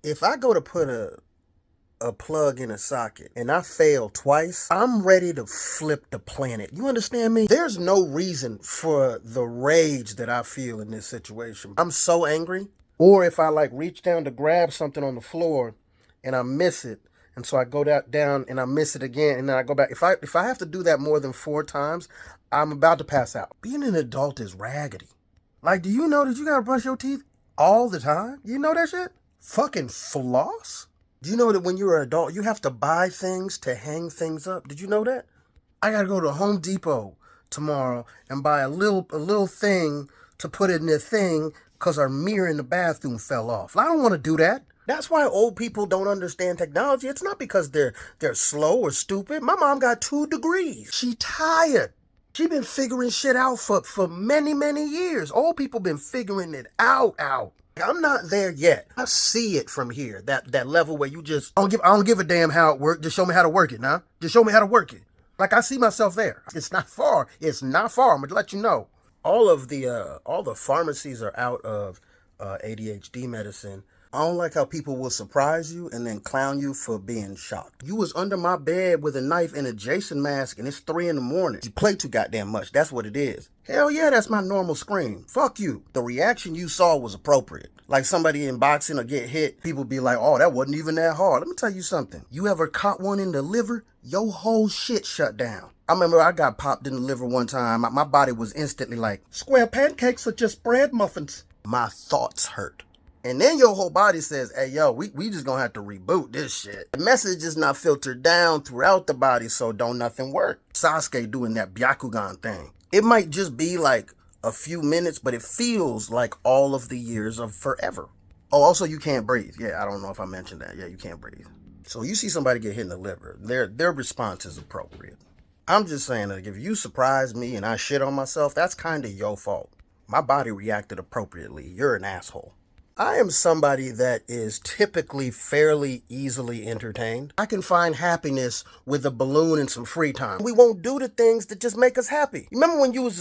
If I go to put a plug in a socket and I fail twice, I'm ready to flip the planet. You understand me? There's no reason for the rage that I feel in this situation. I'm so angry. Or if I like reach down to grab something on the floor and I miss it, and so I go down and I miss it again, and then I go back. If I have to do that more than 4 times, I'm about to pass out. Being an adult is raggedy. Like, do you know that you gotta brush your teeth all the time? You know that shit? Fucking floss? Do you know that when you're an adult, you have to buy things to hang things up? Did you know that? I gotta go to Home Depot tomorrow and buy a little thing to put in the thing because our mirror in the bathroom fell off. I don't want to do that. That's why old people don't understand technology. It's not because they're slow or stupid. My mom got 2 degrees. She tired. She been figuring shit out for many, many years. Old people been figuring it out. I'm not there yet. I see it from here. That level where you just I don't give a damn how it works. Just show me how to work it, now. Just show me how to work it. Like I see myself there. It's not far. It's not far. I'm gonna let you know. All the pharmacies are out of ADHD medicine. I don't like how people will surprise you and then clown you for being shocked. You was under my bed with a knife and a Jason mask and it's 3 in the morning. You play too goddamn much. That's what it is. Hell yeah, that's my normal scream. Fuck you. The reaction you saw was appropriate. Like somebody in boxing or get hit, people be like, oh, that wasn't even that hard. Let me tell you something. You ever caught one in the liver? Your whole shit shut down. I remember I got popped in the liver one time. My body was instantly like, square pancakes are just bread muffins. My thoughts hurt. And then your whole body says, hey, yo, we just gonna have to reboot this shit. The message is not filtered down throughout the body, so don't nothing work. Sasuke doing that Byakugan thing. It might just be like a few minutes, but it feels like all of the years of forever. Oh, also you can't breathe. Yeah, I don't know if I mentioned that. Yeah, you can't breathe. So you see somebody get hit in the liver, their response is appropriate. I'm just saying that if you surprise me and I shit on myself, that's kind of your fault. My body reacted appropriately. You're an asshole. I am somebody that is typically fairly easily entertained. I can find happiness with a balloon and some free time. We won't do the things that just make us happy. Remember when you was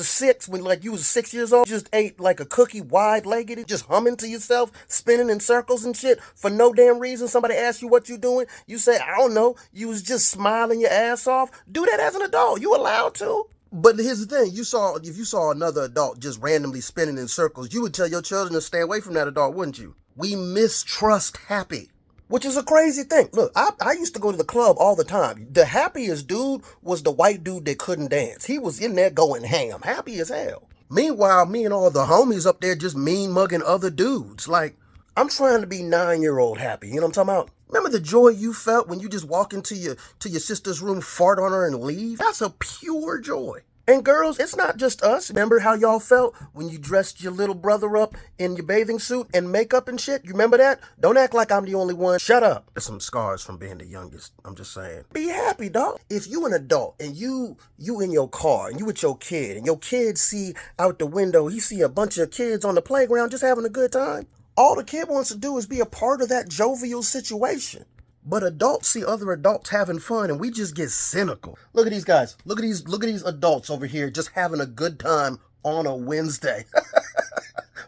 when you was 6 years old, just ate like a cookie wide-legged, just humming to yourself, spinning in circles and shit for no damn reason. Somebody asked you what you doing. You say, I don't know. You was just smiling your ass off. Do that as an adult. You allowed to. But here's the thing, if you saw another adult just randomly spinning in circles, you would tell your children to stay away from that adult, wouldn't you? We mistrust happy, which is a crazy thing. Look, I used to go to the club all the time. The happiest dude was the white dude that couldn't dance. He was in there going ham, happy as hell. Meanwhile, me and all the homies up there just mean mugging other dudes. Like, I'm trying to be 9-year-old happy, you know what I'm talking about? Remember the joy you felt when you just walk into your sister's room, fart on her, and leave? That's a pure joy. And girls, it's not just us. Remember how y'all felt when you dressed your little brother up in your bathing suit and makeup and shit? You remember that? Don't act like I'm the only one. Shut up. There's some scars from being the youngest. I'm just saying. Be happy, dog. If you an adult and you in your car and you with your kid and your kid see out the window, he see a bunch of kids on the playground just having a good time. All the kid wants to do is be a part of that jovial situation. But adults see other adults having fun and we just get cynical. Look at these guys. Look at these adults over here just having a good time on a Wednesday.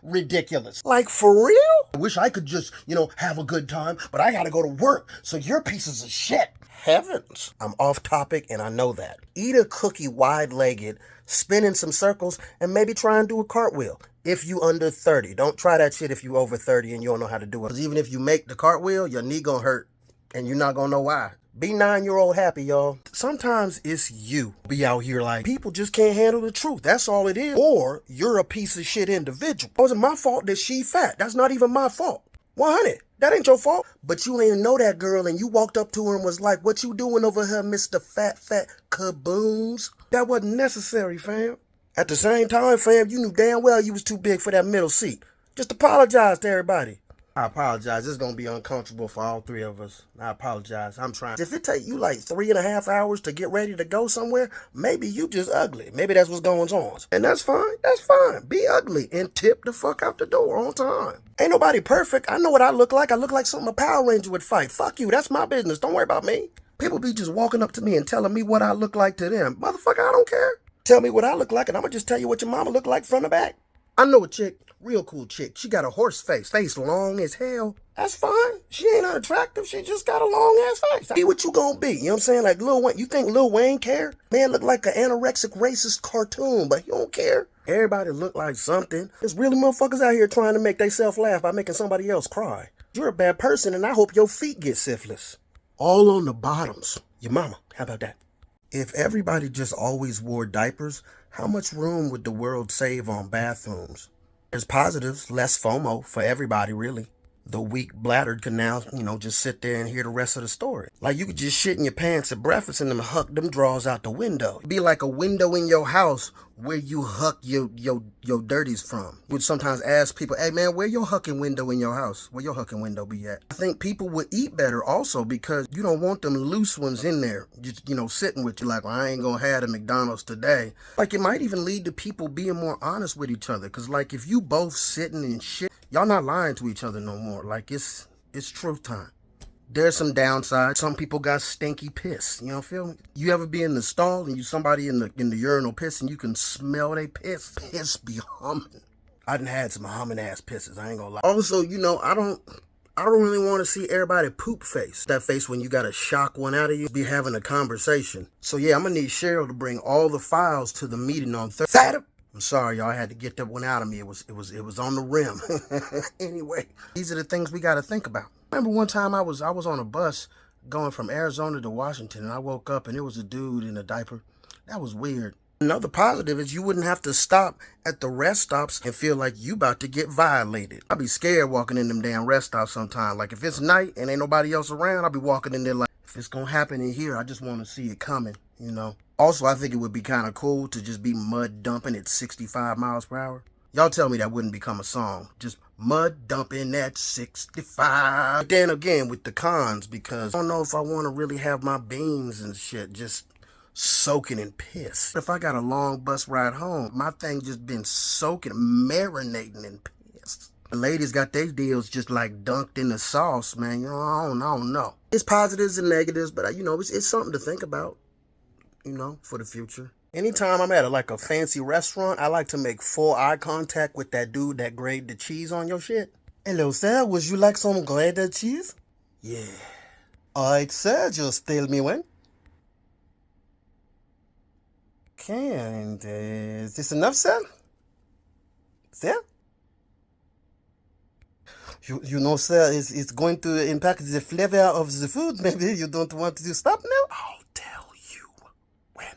Ridiculous. Like, for real? I wish I could just, have a good time, but I gotta go to work, so you're pieces of shit. Heavens. I'm off topic and I know that. Eat a cookie wide-legged, spin in some circles, and maybe try and do a cartwheel. If you under 30. Don't try that shit if you over 30 and you don't know how to do it. Because even if you make the cartwheel, your knee gonna hurt. And you're not gonna know why. Be 9-year-old happy, y'all. Sometimes it's you be out here like, people just can't handle the truth. That's all it is. Or you're a piece of shit individual. It wasn't my fault that she fat. That's not even my fault. 100. That ain't your fault. But you ain't know that girl and you walked up to her and was like, what you doing over here, Mr. Fat Kaboons? That wasn't necessary, fam. At the same time, fam, you knew damn well you was too big for that middle seat. Just apologize to everybody. I apologize. It's going to be uncomfortable for all three of us. I apologize. I'm trying. If it take you like 3.5 hours to get ready to go somewhere, maybe you just ugly. Maybe that's what's going on. And that's fine. That's fine. Be ugly and tip the fuck out the door on time. Ain't nobody perfect. I know what I look like. I look like something a Power Ranger would fight. Fuck you. That's my business. Don't worry about me. People be just walking up to me and telling me what I look like to them. Motherfucker, I don't care. Tell me what I look like and I'm going to just tell you what your mama look like from the back. I know a chick Real cool chick. She got a horse face long as hell. That's fine. She ain't unattractive. She just got a long ass face. See what you gonna be. You know what I'm saying? Like Lil Wayne. You think Lil Wayne care? Man look like an anorexic racist cartoon, but he don't care. Everybody look like something. There's really motherfuckers out here trying to make themselves laugh by making somebody else cry. You're a bad person, and I hope your feet get syphilis. All on the bottoms. Your mama. How about that? If everybody just always wore diapers, how much room would the world save on bathrooms? There's positives, less FOMO for everybody, really. The weak bladdered can now, just sit there and hear the rest of the story. Like you could just shit in your pants at breakfast and then huck them drawers out the window. It'd be like a window in your house where you huck your dirties from. You would sometimes ask people, hey man, where your hucking window in your house? Where your hucking window be at? I think people would eat better also because you don't want them loose ones in there, just, sitting with you like, well, I ain't gonna have the McDonald's today. Like it might even lead to people being more honest with each other. Cause like if you both sitting and shit, y'all not lying to each other no more. Like it's truth time. There's some downside. Some people got stinky piss. Feel me? You ever be in the stall and you somebody in the urinal piss and you can smell they piss? Piss be humming. I done had some humming ass pisses. I ain't gonna lie. Also, I don't really want to see everybody poop face. That face when you gotta shock one out of you. Be having a conversation. So yeah, I'm gonna need Cheryl to bring all the files to the meeting on Thursday. I'm sorry, y'all. I had to get that one out of me. It was on the rim. Anyway, these are the things we gotta think about. Remember one time I was on a bus going from Arizona to Washington, and I woke up and it was a dude in a diaper. That was weird. Another positive is you wouldn't have to stop at the rest stops and feel like you about to get violated. I'd be scared walking in them damn rest stops sometimes. Like if it's night and ain't nobody else around, I'll be walking in there like, if it's gonna happen in here, I just want to see it coming, Also, I think it would be kind of cool to just be mud dumping at 65 miles per hour. Y'all tell me that wouldn't become a song. Just mud dumping at 65. But then again, with the cons, because I don't know if I want to really have my beans and shit just soaking in piss. If I got a long bus ride home, my thing just been soaking, marinating in piss. The ladies got their deals just like dunked in the sauce, man. I don't know. It's positives and negatives, but it's something to think about, for the future. Anytime I'm at a fancy restaurant, I like to make full eye contact with that dude that grate the cheese on your shit. Hello, sir. Would you like some grated cheese? Yeah. Alright, sir. Just tell me when. Okay, and is this enough, sir? Sir? Sir, it's going to impact the flavor of the food. Maybe you don't want to stop now? I'll tell you when.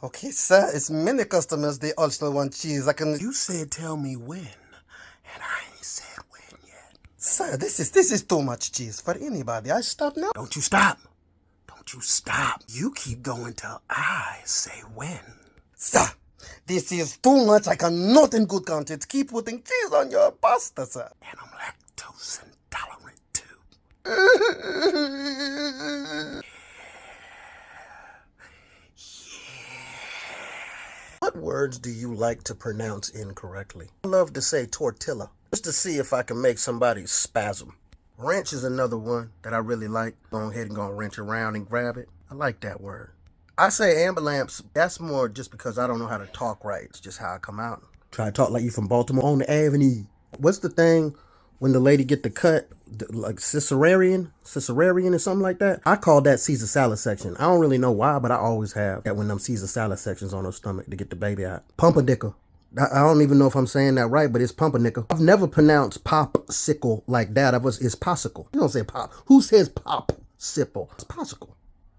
Okay, sir, it's many customers, they also want cheese. You said tell me when, and I ain't said when yet. Sir, this is too much cheese for anybody. I stop now? Don't you stop. Don't you stop. You keep going till I say when. Sir, this is too much. I cannot in good conscience keep putting cheese on your pasta, sir. And I'm lactose intolerant too. What words do you like to pronounce incorrectly? I love to say tortilla, just to see if I can make somebody spasm. Wrench is another one that I really like. Go ahead and go wrench around and grab it. I like that word. I say ambulance, that's more just because I don't know how to talk right. It's just how I come out. Try to talk like you from Baltimore on the avenue. What's the thing when the lady get the cut, like cesarean or something like that? I call that Caesar salad section. I don't really know why, but I always have that when them Caesar salad sections on her stomach to get the baby out. Pumpernickel. I don't even know if I'm saying that right, but it's pumpernickel. I've never pronounced popsicle like that. It's popsicle. You don't say pop. Who says popsicle? It's popsicle.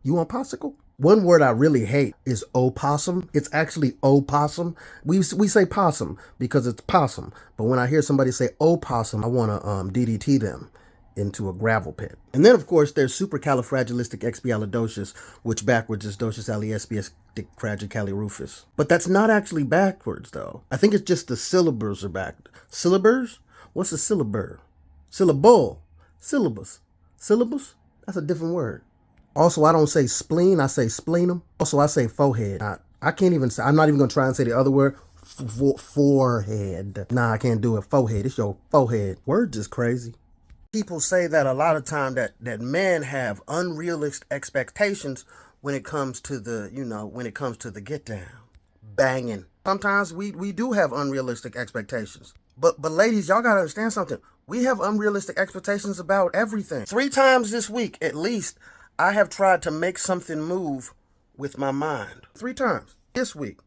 You want popsicle? One word I really hate is opossum. It's actually opossum. We say possum because it's possum. But when I hear somebody say opossum, I want to DDT them into a gravel pit. And then, of course, there's supercalifragilisticexpialidocious, which backwards is docious aliespicificfragicalirufus. But that's not actually backwards, though. I think it's just the syllables are back. Syllabers? What's a syllabur? Syllable. Syllabus. Syllabus? That's a different word. Also, I don't say spleen, I say spleenum. Also, I say forehead. I can't even say, I'm not even going to try and say the other word. Forehead. Nah, I can't do it. Forehead. It's your forehead. Words is crazy. People say that a lot of time that men have unrealistic expectations when it comes to the, when it comes to the get down. Banging. Sometimes we do have unrealistic expectations. But ladies, y'all gotta understand something. We have unrealistic expectations about everything. 3 times this week, at least, I have tried to make something move with my mind. 3 times this week.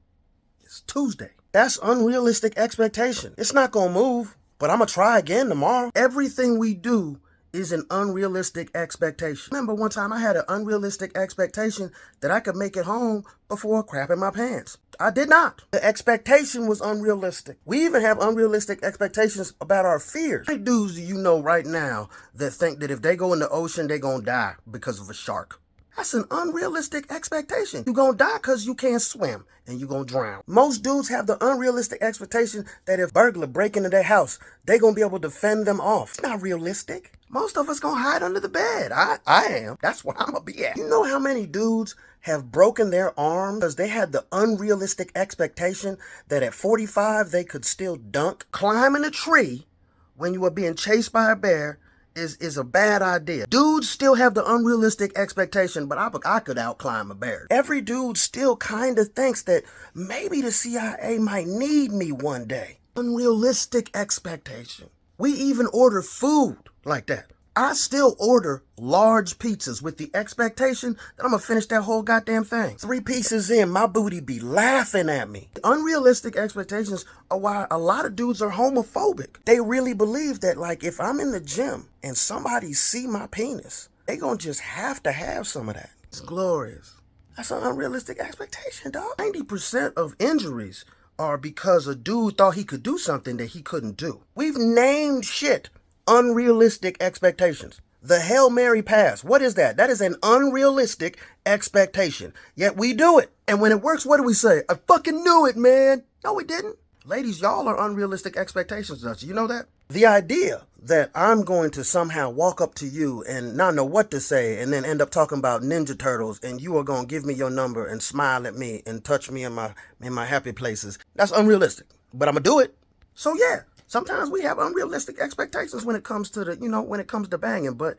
It's Tuesday. That's unrealistic expectation. It's not gonna move, but I'm gonna try again tomorrow. Everything we do is an unrealistic expectation. Remember one time I had an unrealistic expectation that I could make it home before crapping my pants. I did not. The expectation was unrealistic. We even have unrealistic expectations about our fears. How many dudes do you know right now that think that if they go in the ocean, they're gonna die because of a shark? That's an unrealistic expectation. You're gonna die because you can't swim and you're gonna drown. Most dudes have the unrealistic expectation that if burglar break into their house, they're gonna be able to fend them off. It's not realistic. Most of us gonna hide under the bed. I am. That's where I'm gonna be at. You know how many dudes have broken their arm because they had the unrealistic expectation that at 45 they could still dunk? Climbing a tree when you were being chased by a bear is a bad idea. Dudes still have the unrealistic expectation, but I could outclimb a bear. Every dude still kind of thinks that maybe the CIA might need me one day. Unrealistic expectation. We even order food like that. I still order large pizzas with the expectation that I'm gonna finish that whole goddamn thing. 3 pieces in, my booty be laughing at me. Unrealistic expectations are why a lot of dudes are homophobic. They really believe that, like, if I'm in the gym and somebody see my penis, they gonna just have to have some of that. It's glorious. That's an unrealistic expectation, dog. 90% of injuries are because a dude thought he could do something that he couldn't do. We've named shit unrealistic expectations. The Hail Mary pass. What is that? That is an unrealistic expectation. Yet we do it. And when it works, what do we say? I fucking knew it, man. No, we didn't. Ladies, y'all are unrealistic expectations. You know that? The idea that I'm going to somehow walk up to you and not know what to say and then end up talking about Ninja Turtles and you are going to give me your number and smile at me and touch me in my happy places. That's unrealistic. But I'm going to do it. So yeah. Sometimes we have unrealistic expectations when it comes to when it comes to banging, but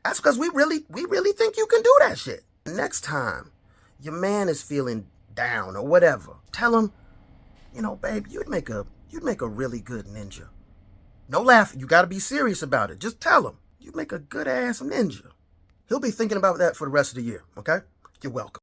that's because we really think you can do that shit. Next time your man is feeling down or whatever, tell him, babe, you'd make a really good ninja. No laughing. You got to be serious about it. Just tell him you'd make a good ass ninja. He'll be thinking about that for the rest of the year. Okay? You're welcome.